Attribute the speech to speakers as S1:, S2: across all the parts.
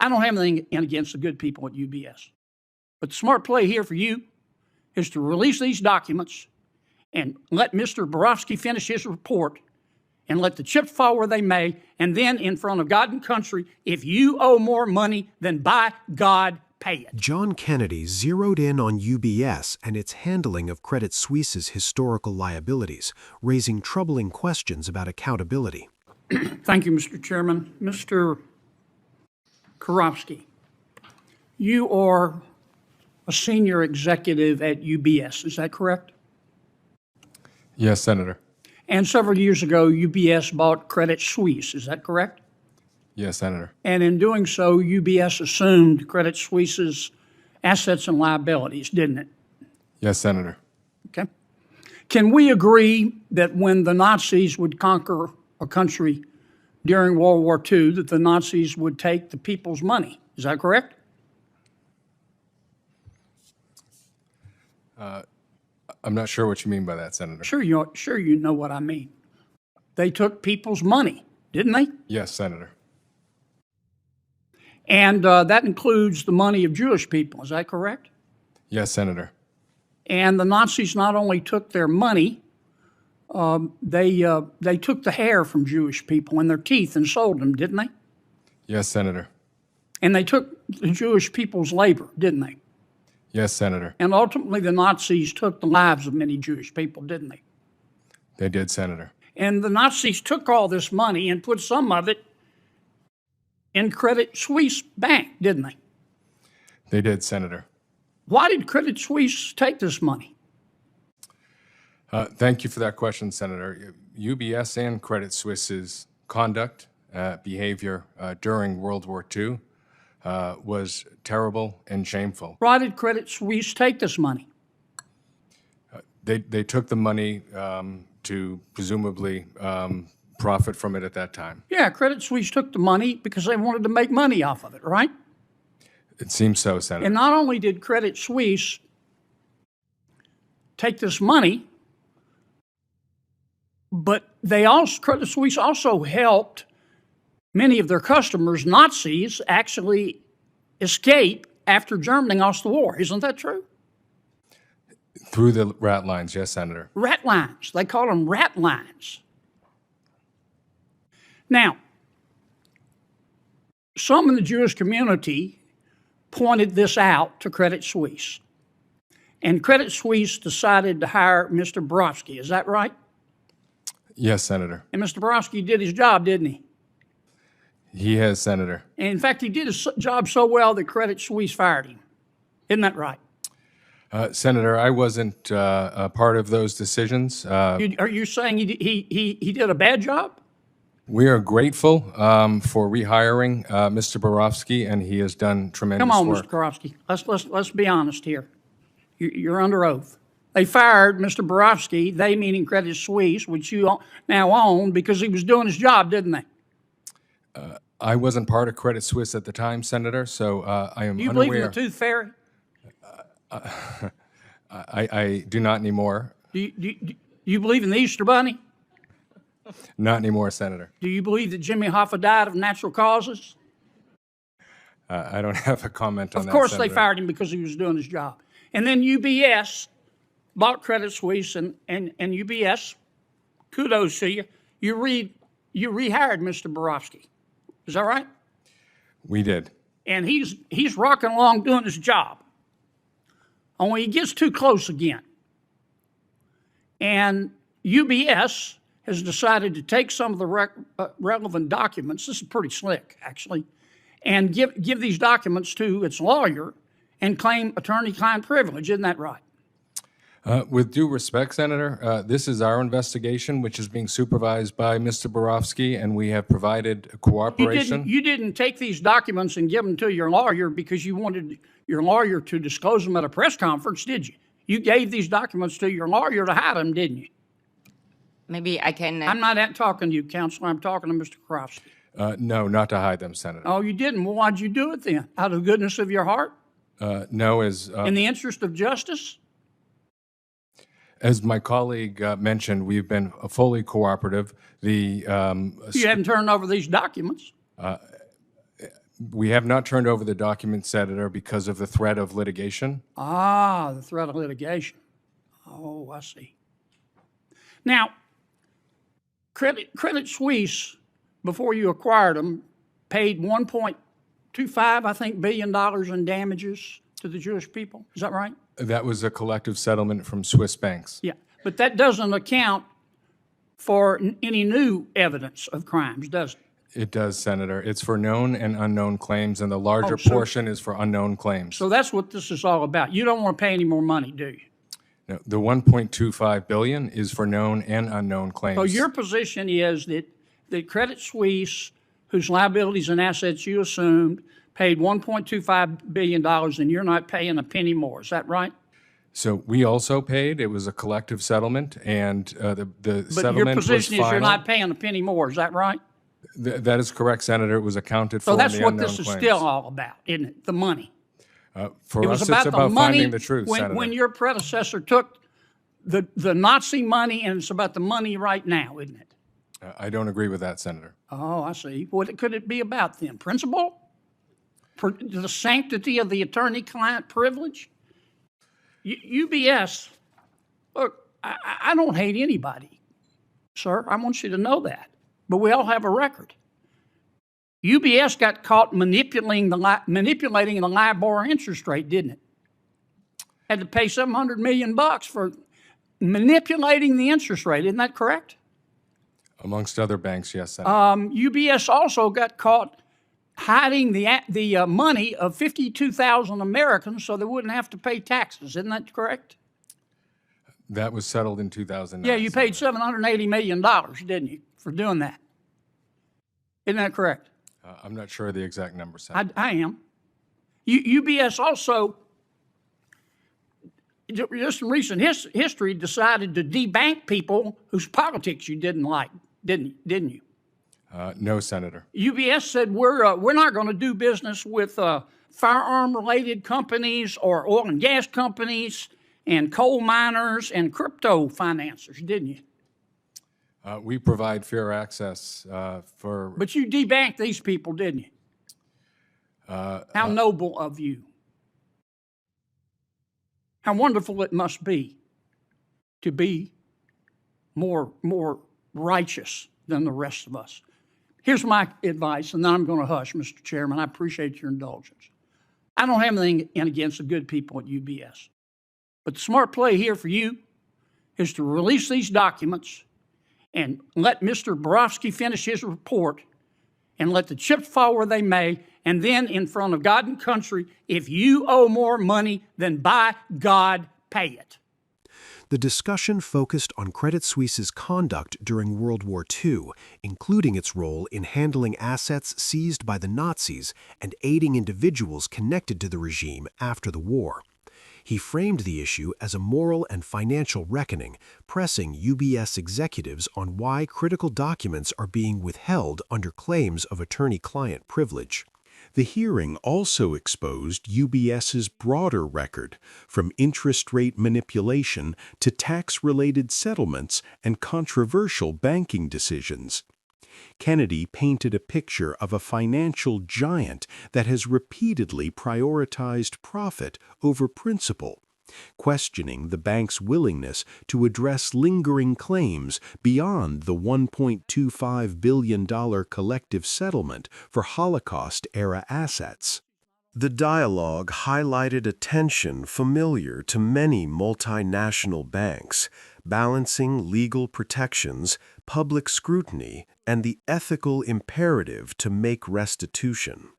S1: I don't have anything against the good people at UBS. But the smart play here for you is to release these documents and let Mr. Borofsky finish his report and let the chips fall where they may, and then in front of God and country, if you owe more money, then by God, pay it.
S2: John Kennedy zeroed in on UBS and its handling of Credit Suisse's historical liabilities, raising troubling questions about accountability.
S1: Thank you, Mr. Chairman. Mr. Korofsky, you are a senior executive at UBS, is that correct?
S3: Yes, Senator.
S1: And several years ago, UBS bought Credit Suisse, is that correct?
S3: Yes, Senator.
S1: And in doing so, UBS assumed Credit Suisse's assets and liabilities, didn't it?
S3: Yes, Senator.
S1: Okay. Can we agree that when the Nazis would conquer a country during World War II, that the Nazis would take the people's money? Is that correct?
S3: I'm not sure what you mean by that, Senator.
S1: Sure you know what I mean. They took people's money, didn't they?
S3: Yes, Senator.
S1: And that includes the money of Jewish people, is that correct?
S3: Yes, Senator.
S1: And the Nazis not only took their money, they took the hair from Jewish people and their teeth and sold them, didn't they?
S3: Yes, Senator.
S1: And they took the Jewish people's labor, didn't they?
S3: Yes, Senator.
S1: And ultimately the Nazis took the lives of many Jewish people, didn't they?
S3: They did, Senator.
S1: And the Nazis took all this money and put some of it in Credit Suisse Bank, didn't they?
S3: They did, Senator.
S1: Why did Credit Suisse take this money?
S3: Thank you for that question, Senator. UBS and Credit Suisse's conduct, behavior during World War II was terrible and shameful.
S1: Why did Credit Suisse take this money?
S3: They took the money to presumably profit from it at that time.
S1: Yeah, Credit Suisse took the money because they wanted to make money off of it, right?
S3: It seems so, Senator.
S1: And not only did Credit Suisse take this money, but Credit Suisse also helped many of their customers, Nazis, actually escape after Germany lost the war. Isn't that true?
S3: Through the rat lines, yes, Senator.
S1: Rat lines. They call them rat lines. Now, some in the Jewish community pointed this out to Credit Suisse. And Credit Suisse decided to hire Mr. Borofsky. Is that right?
S3: Yes, Senator.
S1: And Mr. Borofsky did his job, didn't he?
S3: He has, Senator.
S1: And in fact, he did his job so well that Credit Suisse fired him. Isn't that right?
S3: Senator, I wasn't a part of those decisions.
S1: Are you saying he did a bad job?
S3: We are grateful for rehiring Mr. Borofsky, and he has done tremendous work.
S1: Come on, Mr. Borofsky. Let's be honest here. You're under oath. They fired Mr. Borofsky, they meaning Credit Suisse, which you now own, because he was doing his job, didn't they?
S3: I wasn't part of Credit Suisse at the time, Senator, so I am unaware.
S1: You believe in the tooth fairy?
S3: I do not anymore.
S1: Do you believe in the Easter Bunny?
S3: Not anymore, Senator.
S1: Do you believe that Jimmy Hoffa died of natural causes?
S3: I don't have a comment on that,
S1: Of course
S3: Senator.
S1: they fired him because he was doing his job. And then UBS bought Credit Suisse, and UBS, kudos to you, you rehired Mr. Borofsky. Is that right?
S3: We did.
S1: And he's rocking along doing his job. Only he gets too close again. And UBS has decided to take some of the relevant documents, this is pretty slick actually, and give these documents to its lawyer and claim attorney-client privilege. Isn't that right?
S3: With due respect, Senator, this is our investigation, which is being supervised by Mr. Borofsky, and we have provided cooperation.
S1: You didn't take these documents and give them to your lawyer because you wanted your lawyer to disclose them at a press conference, did you? You gave these documents to your lawyer to hide them, didn't you?
S4: Maybe I can...
S1: I'm not talking to you, Counselor. I'm talking to Mr. Korofsky.
S3: No, not to hide them, Senator.
S1: Oh, you didn't? Well, why'd you do it then? Out of the goodness of your heart?
S3: No, as...
S1: in the interest of justice?
S3: As my colleague mentioned, we've been fully cooperative.
S1: You haven't turned over these documents.
S3: We have not turned over the documents, Senator, because of the threat of litigation.
S1: Ah, the threat of litigation. Oh, I see. Now, Credit Suisse, before you acquired them, paid $1.25, I think, billion in damages to the Jewish people. Is that right?
S3: That was a collective settlement from Swiss banks.
S1: Yeah, but that doesn't account for any new evidence of crimes, does it?
S3: It does, Senator. It's for known and unknown claims, and the larger
S1: so-
S3: portion is for unknown claims.
S1: So that's what this is all about. You don't want to pay any more money, do you?
S3: No, the $1.25 billion is for known and unknown claims.
S1: So your position is that Credit Suisse, whose liabilities and assets you assumed, paid $1.25 billion, and you're not paying a penny more. Is that right?
S3: So we also paid. It was a collective settlement, and the
S1: But
S3: settlement
S1: your position
S3: was
S1: is you're
S3: final.
S1: not paying a penny more. Is that right?
S3: That is correct, Senator. It was accounted for
S1: So
S3: in
S1: that's
S3: the
S1: what
S3: unknown
S1: this is
S3: claims.
S1: still all about, isn't it? The money.
S3: For
S1: It
S3: us,
S1: was
S3: it's
S1: about
S3: about
S1: the money
S3: finding the truth, Senator.
S1: when your predecessor took the Nazi money, and it's about the money right now, isn't it?
S3: I don't agree with that, Senator.
S1: Oh, I see. What could it be about then? Principle? The sanctity of the attorney-client privilege? UBS, look, I don't hate anybody, sir. I want you to know that. But we all have a record. UBS got caught manipulating the LIBOR interest rate, didn't it? Had to pay $700 million for manipulating the interest rate. Isn't that correct?
S3: Amongst other banks, yes, Senator.
S1: UBS also got caught hiding the money of 52,000 Americans so they wouldn't have to pay taxes. Isn't that correct?
S3: That was settled in 2009.
S1: Yeah, you paid
S3: Senator.
S1: $780 million, didn't you, for doing that? Isn't that correct?
S3: I'm not sure of the exact number, Senator.
S1: I am. UBS also, just in recent history, decided to debank people whose politics you didn't like, didn't you?
S3: No, Senator.
S1: UBS said we're not going to do business with firearm-related companies or oil and gas companies and coal miners and crypto financiers, didn't you?
S3: We provide fair access for.
S1: But you debanked these people, didn't you? How noble of you. How wonderful it must be to be more righteous than the rest of us. Here's my advice, and then I'm going to hush, Mr. Chairman. I appreciate your indulgence. I don't have anything against the good people at UBS. But the smart play here for you is to release these documents and let Mr. Borowski finish his report and let the chips fall where they may, and then in front of God and country, if you owe more money, then by God, pay it.
S2: The discussion focused on Credit Suisse's conduct during World War II, including its role in handling assets seized by the Nazis and aiding individuals connected to the regime after the war. He framed the issue as a moral and financial reckoning, pressing UBS executives on why critical documents are being withheld under claims of attorney-client privilege.
S5: The hearing also exposed UBS's broader record, from interest rate manipulation to tax-related settlements and controversial banking decisions. Kennedy painted a picture of a financial giant that has repeatedly prioritized profit over principle, questioning the bank's willingness to address lingering claims beyond the $1.25 billion collective settlement for Holocaust-era assets.
S2: The dialogue highlighted a tension familiar to many multinational banks, balancing legal protections, public scrutiny, and the ethical imperative to make restitution.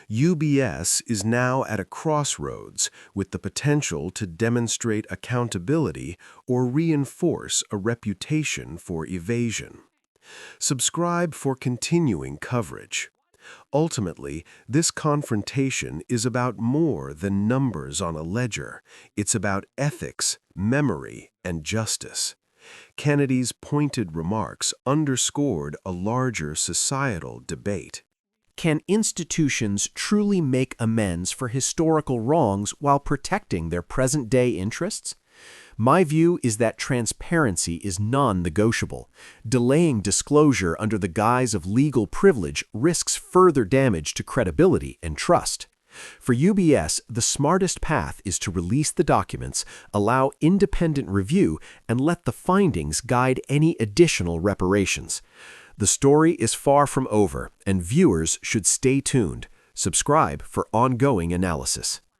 S2: UBS is now at a crossroads with the potential to demonstrate accountability or reinforce a reputation for evasion. Subscribe for continuing coverage. Ultimately, this confrontation is about more than numbers on a ledger. It's about ethics, memory, and justice. Kennedy's pointed remarks underscored a larger societal debate.
S6: Can institutions truly make amends for historical wrongs while protecting their present-day interests? My view is that transparency is non-negotiable. Delaying disclosure under the guise of legal privilege risks further damage to credibility and trust. For UBS, the smartest path is to release the documents, allow independent review, and let the findings guide any additional reparations. The story is far from over, and viewers should stay tuned. Subscribe for ongoing analysis.